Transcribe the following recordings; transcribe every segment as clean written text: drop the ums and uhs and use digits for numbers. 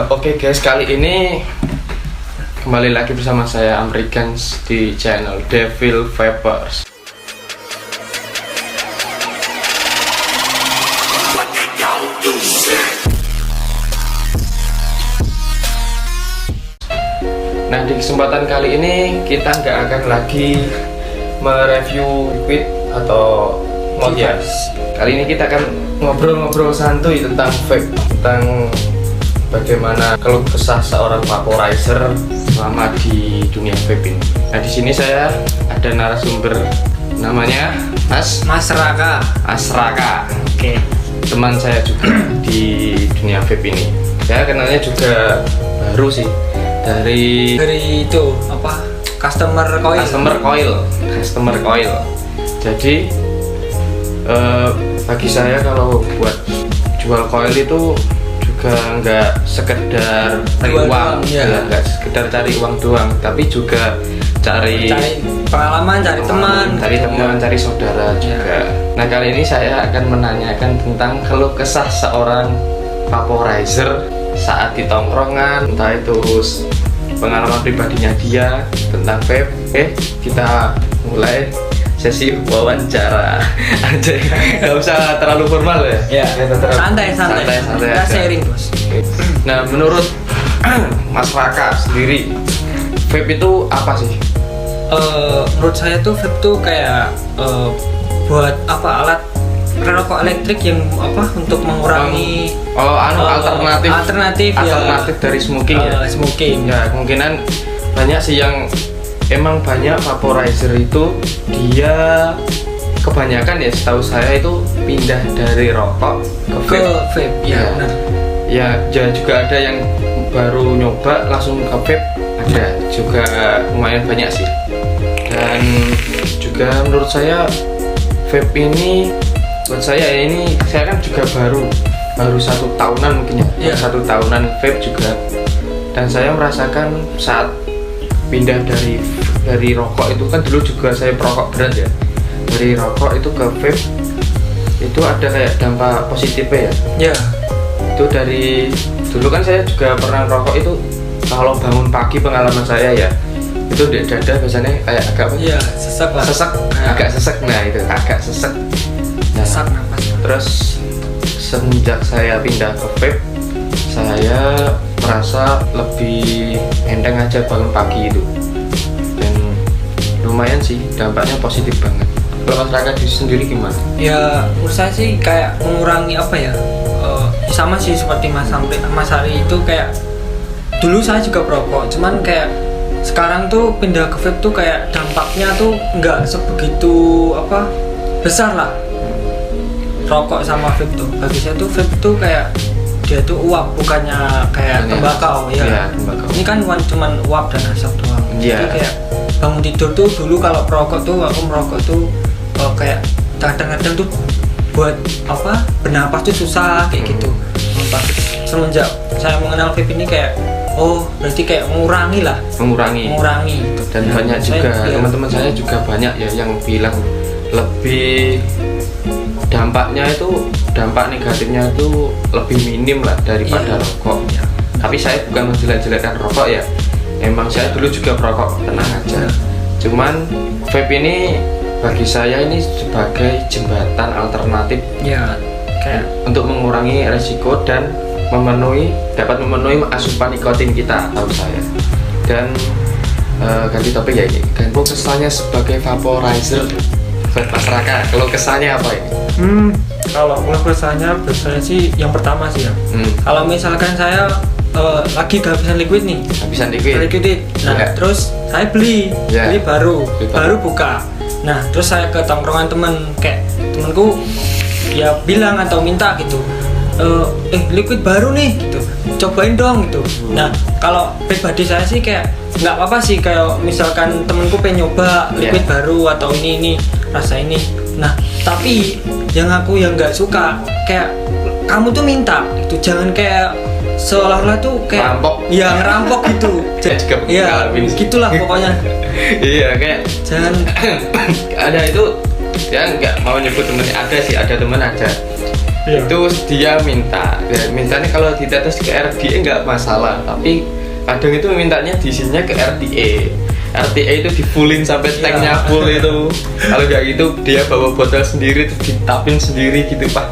Oke guys, kali ini kembali lagi bersama saya Americans di channel Devil Vapers. Nah, di kesempatan kali ini kita nggak akan lagi mereview liquid atau Modias. Kali ini kita akan ngobrol-ngobrol santuy tentang vape, tentang bagaimana keluh kesah seorang vaporizer selama di dunia vape ini. Nah, di sini saya ada narasumber, namanya Mas Raka. Raka. Oke. Teman saya juga di dunia vape ini. Saya kenalnya juga baru sih, dari itu apa? Customer coil. Jadi bagi saya kalau buat jual coil itu juga nggak sekedar cari uang, nggak sekedar cari uang doang, tapi juga cari pengalaman, cari teman, cari saudara juga. Nah, kali ini saya akan menanyakan tentang keluh kesah seorang vaporizer saat di tongkrongan, entah itu pengalaman pribadinya dia tentang vape. Kita mulai sesi wawancara aja, nggak usah terlalu formal ya. Santai. Kita sharing, Bos. Nah, menurut Mas Raka sendiri, vape itu apa sih? Menurut saya tuh vape tuh kayak buat apa, alat rokok elektrik yang apa, untuk mengurangi alternatif dari smoking ya. Ya, kemungkinan banyak sih yang emang banyak vaporizer itu dia kebanyakan ya, setahu saya itu pindah dari rokok ke vape. Ya, juga ada yang baru nyoba langsung ke vape, ada juga lumayan banyak sih. Dan juga menurut saya vape ini, buat saya ini, saya kan juga baru 1 tahunan mungkin ya, 1 tahunan vape juga. Dan saya merasakan saat pindah dari rokok itu, kan dulu juga saya perokok berat ya, dari rokok itu ke vape itu ada kayak dampak positifnya ya. Itu dari dulu kan saya juga pernah rokok itu, kalau bangun pagi pengalaman saya ya, itu di dada biasanya kayak agak agak sesek. Nah, itu agak sesek. Sesak nafas. Terus semenjak saya pindah ke vape, saya merasa lebih enteng aja bangun pagi itu, dan lumayan sih dampaknya positif banget. Kalau masyarakat sendiri gimana? Ya, menurut saya sih kayak mengurangi apa ya, sama sih seperti Mas Ari itu, kayak dulu saya juga perokok, cuman kayak sekarang tuh pindah ke vape tuh kayak dampaknya tuh nggak sebegitu apa besar lah. Rokok sama vape tuh, bagi saya tuh vape tuh kayak dia tuh uap, bukannya kayak tembakau ya. Tembakau. Ini kan cuman uap dan asap doang. Jadi kayak bangun tidur tuh, dulu kalau perokok tuh, aku merokok tuh kayak kadang-kadang tuh buat apa, bernapas tuh susah kayak gitu. Semenjak saya mengenal vape ini kayak, berarti kayak mengurangi. Dan banyak juga teman-teman saya juga banyak ya yang bilang lebih dampak negatifnya itu lebih minim lah daripada rokok. Tapi saya bukan menjelek-jelekkan rokok ya, emang saya dulu juga perokok, tenang aja. Cuman vape ini bagi saya ini sebagai jembatan alternatif kayak untuk mengurangi resiko dan dapat memenuhi asupan nikotin kita, tahu saya. Dan ganti topik ya, ini keluh kesahnya sebagai vaporizer. Mas Raka, kalau kesannya apa ini? Kalau keluh kesahnya biasanya sih yang pertama sih ya. Kalau misalkan saya lagi kehabisan liquid nih. Nah, terus saya beli baru buka. Nah, terus saya ke tongkrongan temanku ya bilang atau minta gitu, liquid baru nih gitu, cobain dong gitu. Nah, kalau pribadi saya sih kayak nggak apa-apa sih, kayak misalkan temenku pengen nyoba liquid baru atau ini rasa ini. Nah, tapi yang nggak suka, kayak kamu tuh minta itu, jangan kayak seolah-olah tuh kayak ngerampok gitu. Gitulah pokoknya. Iya, kayak jangan ada itu ya, nggak mau nyebut temennya, ada temen itu dia minta ya, mintanya kalau ditetes ke RDA nggak masalah, tapi kadang itu mintanya diisinya ke RTA itu di fullin sampai tanknya full itu. Kalau nggak gitu dia bawa botol sendiri terus ditapin sendiri gitu Pak.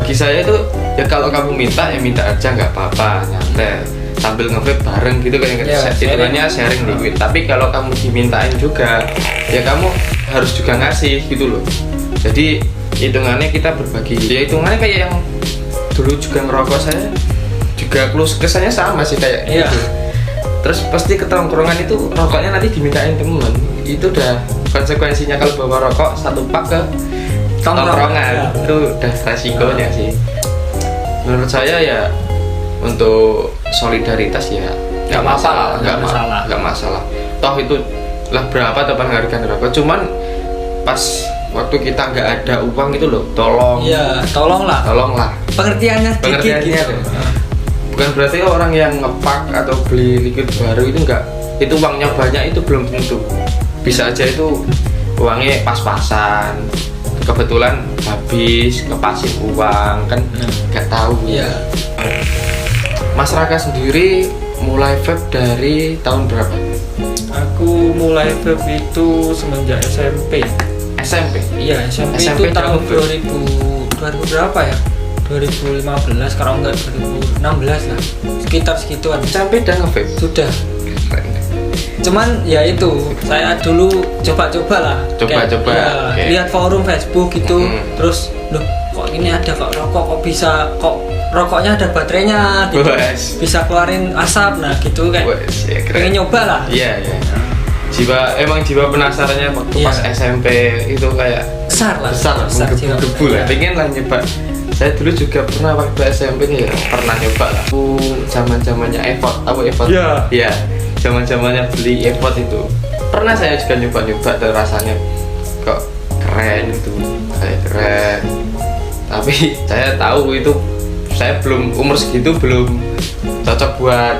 Bagi saya itu ya kalau kamu minta ya minta aja nggak apa-apa, nyantai sambil nge-vape bareng gitu kan, hitungannya sharing liquid. Tapi kalau kamu dimintain juga ya kamu harus juga ngasih gitu loh. Jadi hitungannya kita berbagi, ya hitungannya kayak yang dulu juga ngerokok, saya juga kesannya sama sih kayak gitu. Terus pasti ketongkrongan itu rokoknya nanti dimintain temen, itu udah konsekuensinya kalau bawa rokok satu pak ke tongkrongan itu udah resikonya sih. Menurut saya ya untuk solidaritas ya nggak masalah. Toh itu lah berapa atau penghargaan rokok, cuman pas waktu kita nggak ada uang itu loh, tolonglah pengertiannya gitu. Bukan berarti orang yang ngepak atau beli liquid baru itu enggak, itu uangnya banyak, itu belum tentu. Bisa aja itu uangnya pas-pasan, kebetulan habis ngepasin uang kan, nggak tahu. Mas Raka sendiri mulai vape dari tahun berapa? Aku mulai vape itu semenjak SMP. Iya, SMP itu tahun 2000 berapa ya? 2015 kalau enggak 2016 lah, sekitar segituan. Sampai udah nge-vape? Sudah. Cuman ya itu saya dulu coba-coba lah. Coba-coba. Lihat forum Facebook gitu, terus loh kok ini ada kok rokok, kok rokoknya ada baterainya gitu, bisa keluarin asap, nah gitu kan. Pengen nyoba lah. Iya. Jiwa penasarannya waktu pas SMP itu kayak besar menggebu-gebu lah, pengen lah nyoba. Saya dulu juga pernah waktu SMP ya pernah nyoba lah. Zaman-zamannya Evot, tahu Evot? Iya. Zaman-zamannya beli Evot itu. Pernah saya juga nyoba dan rasanya kok keren itu, kayak keren. Tapi saya tahu itu saya belum umur segitu belum cocok buat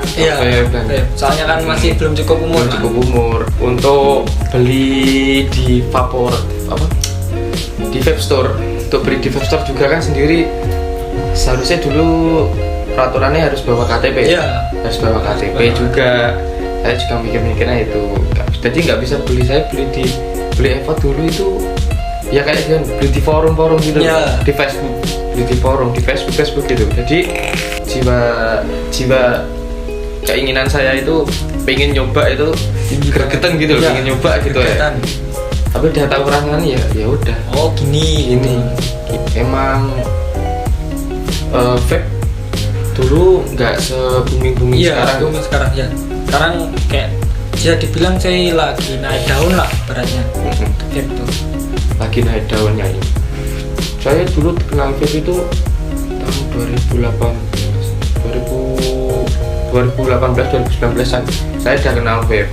soalnya kan masih belum cukup umur. Untuk beli di di vape store. Untuk beli di vape store juga kan sendiri seharusnya dulu peraturannya harus bawa KTP. Harus bawa KTP juga. Saya juga mikir-mikirnya itu. Jadi nggak bisa beli, saya beli Evot dulu itu ya kayak kan beli di forum-forum gitu, di Facebook, beli di forum, di Facebook gitu. Jadi jiwa keinginan saya itu pengen nyoba itu gregetan gitu loh, pengen nyoba gitu ya. Tapi udah tahu rasanya ya udah. Oh gini. Emang vape dulu nggak se-booming sekarang. Sekarang ya. Sekarang kayak bisa dibilang saya lagi naik daun lah beratnya. Vape tuh. Lagi naik daunnya ini. Saya dulu kenal vape itu tahun 2018-2019an. Saya udah kenal vape.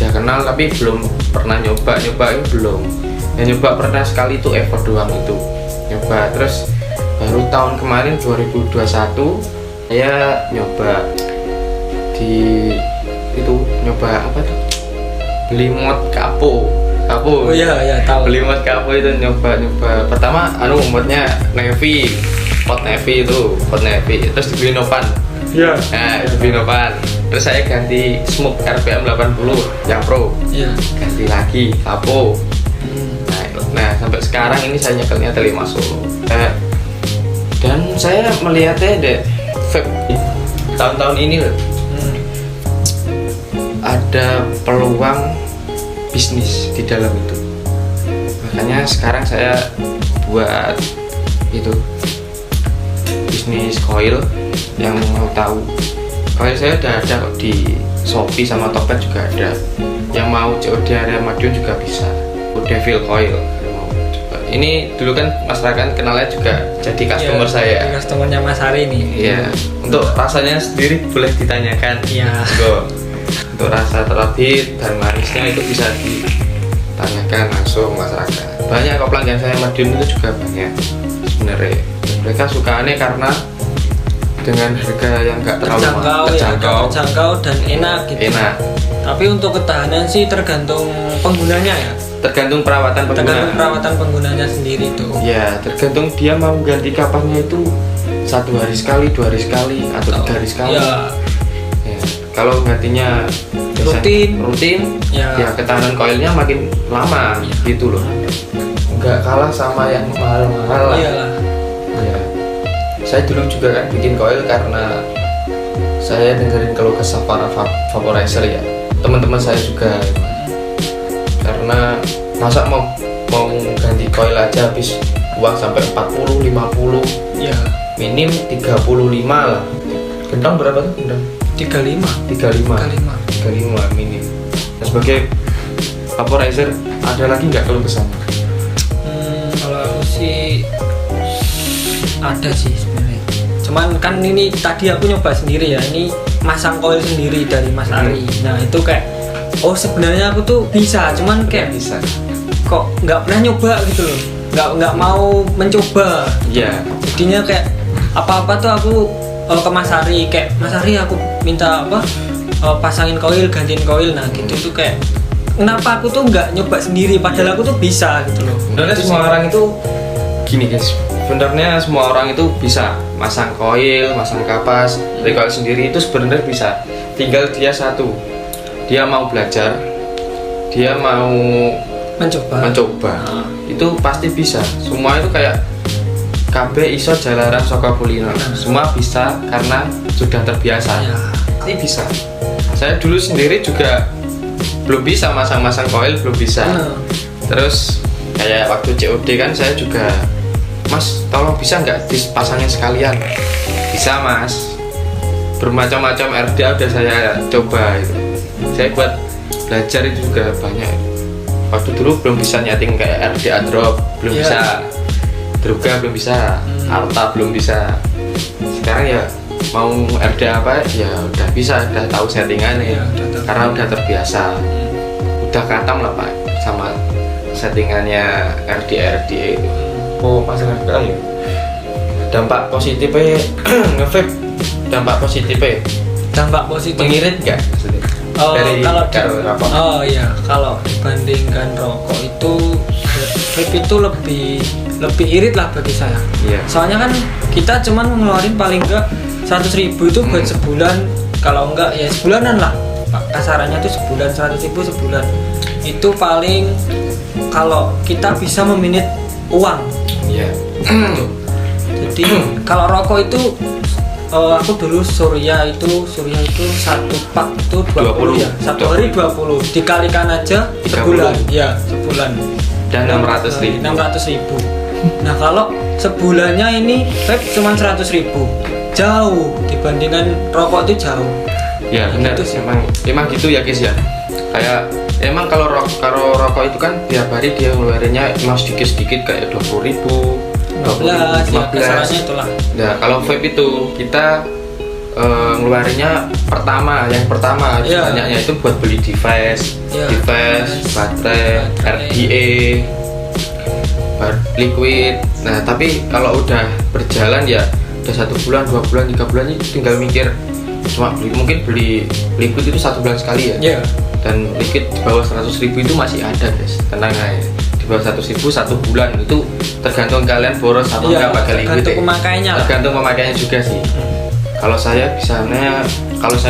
Tapi belum pernah nyoba itu belum. Yang nyoba pernah sekali itu Evot doang itu. Nyoba terus baru tahun kemarin 2021 saya nyoba nyoba apa tuh? Beli mod kapo. Oh iya tahu. Beli mod kapo itu nyoba. Pertama modnya navy, pot navy. Terus dibeli Novan. Dibeli Novan. Terus saya ganti smoke RPM 80 yang pro. Ganti lagi kapo. Nah sampai sekarang ini saya nyekelnya Telema Solo. Dan saya melihatnya deh vape tahun-tahun ini loh. Ada peluang bisnis di dalam itu. Makanya sekarang saya buat itu bisnis coil. Yang mau tahu, coil saya udah ada kok di Shopee sama Tokped juga ada. Yang mau COD area Madiun juga bisa. Devil Coil. Ini dulu kan Mas Raka kenalnya juga jadi customer saya. Customernya Mas Hari ini. Iya. Untuk rasanya sendiri boleh ditanyakan. Untuk rasa terapi dan manisnya itu bisa ditanyakan langsung Mas Raka. Banyak kok pelanggan saya Madiun itu juga banyak sebenarnya. Mereka sukaannya karena dengan harga yang nggak terlalu terjangkau dan enak gitu. Enak. Tapi untuk ketahanan sih tergantung penggunanya ya. Tergantung perawatan penggunanya sendiri tuh. Ya, tergantung dia mau ganti kapannya itu 1 hari sekali, 2 hari sekali, atau 3 hari sekali. Ya. Kalau gantinya rutin ya ketahanan koilnya makin lama gitu loh. Nggak kalah sama yang mahal-mahal lah. Iyalah. Ya. Saya dulu juga kan bikin koil karena saya dengerin keluh kesah para vaporizer ya. Teman-teman saya juga. Karena masa mau ganti koil aja habis uang sampai 40, 50. Ya. Minim 35 lah. Gendang berapa tuh gendang? 35 minim. Nah, sebagai vaporizer ada lagi nggak keluh kesah? Kalau aku sih ada sih sebenarnya. Cuman kan ini tadi aku nyoba sendiri ya. Ini masang koil sendiri dari Mas Ari. Nah itu kayak sebenarnya aku tuh bisa, cuman kayak bisa. Kok nggak pernah nyoba gitu loh. Nggak mau mencoba. Iya. Jadinya kayak apa-apa tuh aku ke Mas Ari, kayak Mas Ari aku minta pasangin koil, gantiin koil. Nah gitu tuh kayak kenapa aku tuh nggak nyoba sendiri padahal aku tuh bisa gitu loh. Sebenarnya semua orang itu gini guys, sebenarnya semua orang itu bisa masang koil, masang kapas dari koil sendiri itu sebenarnya bisa. Tinggal dia mau belajar, dia mau mencoba. Itu pasti bisa. Semua itu kayak KB iso jalaran saka kulino. Semua bisa karena sudah terbiasa. Pasti bisa. Saya dulu sendiri juga belum bisa masang koil, belum bisa. Terus kayak waktu COD kan saya juga, Mas tolong bisa nggak dipasangin sekalian? Bisa Mas. Bermacam-macam RDA udah saya coba itu. Saya buat belajar itu juga banyak. Waktu dulu belum bisa nyeting kayak RDA drop, belum bisa. Druga belum bisa, Arta belum bisa. Sekarang ya mau RDA apa ya udah bisa, udah tahu settingannya karena udah terbiasa. Udah katam lah Pak sama settingannya RDA itu. Pasang RDA ya. Dampak positifnya nge-vape. Dampak positif mengirit nggak maksudnya? Kalau dibandingkan rokok itu vape itu lebih irit lah bagi saya. Soalnya kan kita cuman ngeluarin paling enggak 100.000 itu buat sebulan, kalau enggak ya sebulanan lah. Kasarannya tuh sebulan 100.000 sebulan. Itu paling kalau kita bisa meminit uang. Jadi kalau rokok itu aku dulu Surya itu satu pak itu 20 ya. Satu hari 20 dikalikan aja sebulan. Ya, sebulan. Dan 600.000. Nah kalau sebulannya ini vape cuma 100.000, jauh dibandingkan rokok itu jauh. Ya benar, emang gitu ya guys ya. Kayak emang kalau rokok itu kan tiap hari dia ngeluarinnya emang sedikit kayak 20.000, 15. Ya, itulah. Nah kalau vape itu kita ngeluarinnya yang pertama banyaknya itu buat beli device, baterai, RDA, liquid. Nah tapi kalau udah berjalan ya udah 1 bulan, 2 bulan, 3 bulan ini tinggal mikir cuma beli liquid itu 1 bulan sekali ya. Dan liquid di bawah 100.000 itu masih ada guys, tenang aja. Di bawah 100.000 1 bulan itu tergantung kalian boros atau enggak pakai liquid. Tergantung pemakaiannya juga sih. Kalau saya biasanya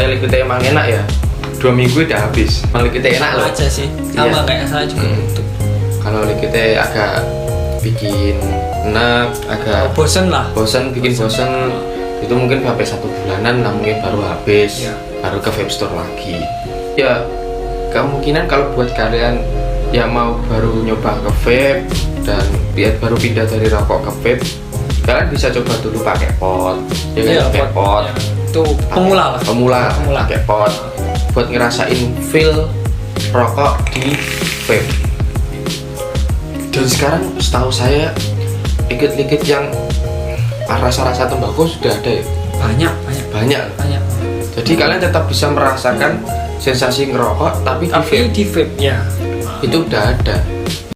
liquidnya emang enak ya 2 minggu udah habis. Emang liquidnya enak loh aja sih, sama kayak saya juga. Kalau liquidnya agak bikin enak, agak bosen itu mungkin sampai 1 bulanan lah mungkin baru habis, baru ke vape store lagi. Ya kemungkinan kalau buat kalian yang mau baru nyoba ke vape dan baru pindah dari rokok ke vape, kalian bisa coba dulu pakai pot, pakai pot. Itu pemula pakai pot buat ngerasain feel rokok di vape. Dan sekarang setahu saya liquid yang rasa-rasa tembakau sudah ada ya? Banyak. Jadi kalian tetap bisa merasakan sensasi ngerokok tapi di vape ya. Itu udah ada.